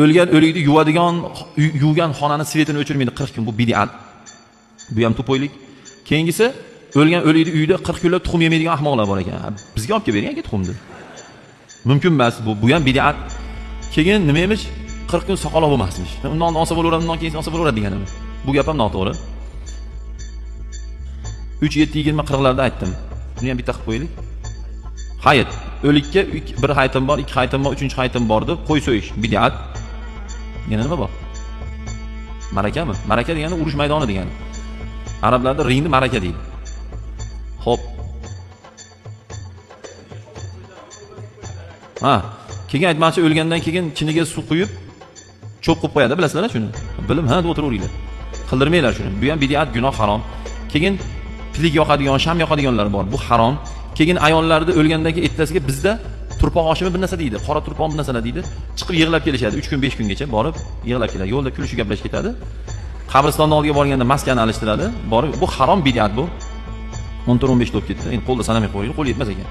O'lgan o'likni yuvgan xonani svetini o'chirmaydi 40 kun, bu bid'at. Bu ham to'poylik. Keyingisi, o'lgan o'likni uyda 40 kunlab tuxum yemaydigan ahmoqlar bor ekan. Bizga olib kelib bering aka tuxumni. Mumkin emas, bu ham bid'at. Keyin nima emish? 40 kun soqol bo'lmasmish. Undan olsa bo'laveradi, undan keyin olsa bo'laveradi deganim. Bu gap ham noto'g'ri. 3 7 20 40larda aytdim. Buni ham bitta qilib qo'yaylik. Hayit. O'likka bir hayitim bor, ikki hayitim bor, uchinchi hayitim bor deb qo'y so'yish bid'at. Yana nima bor? Marakami? Maraka degani urush maydoni degani. Arablarda ringni maraka deydi. Xo'p. Keyin aytmoqchi, o'lgandan keyin chiniga suv quyib cho'p qo'yib qo'yadi, bilasizlar shuni. Bilim, deb o'tiraveringlar. Qildirmanglar shuni. Bu ham bid'at, gunoh, harom. Keyin pilik yoqadigan, sham yoqadiganlar bor. Bu harom. Keyin ayollarda o'lgandagi ertasiga bizda turpoq oshimi bir narsa deydi, qora turpoq bir narsa deydi. Chiqib yig'lab kelishadi 3 kun 5 kungacha borib yig'lab keladi. Yo'lda kulishib gaplashib ketadi. Qabristonning oldiga borganda maskani alishtiradi. Borib bu harom bid'at bu. 14-15 bo'lib ketdi. Endi qo'lda sanamay qo'ying, qo'l yetmas ekan.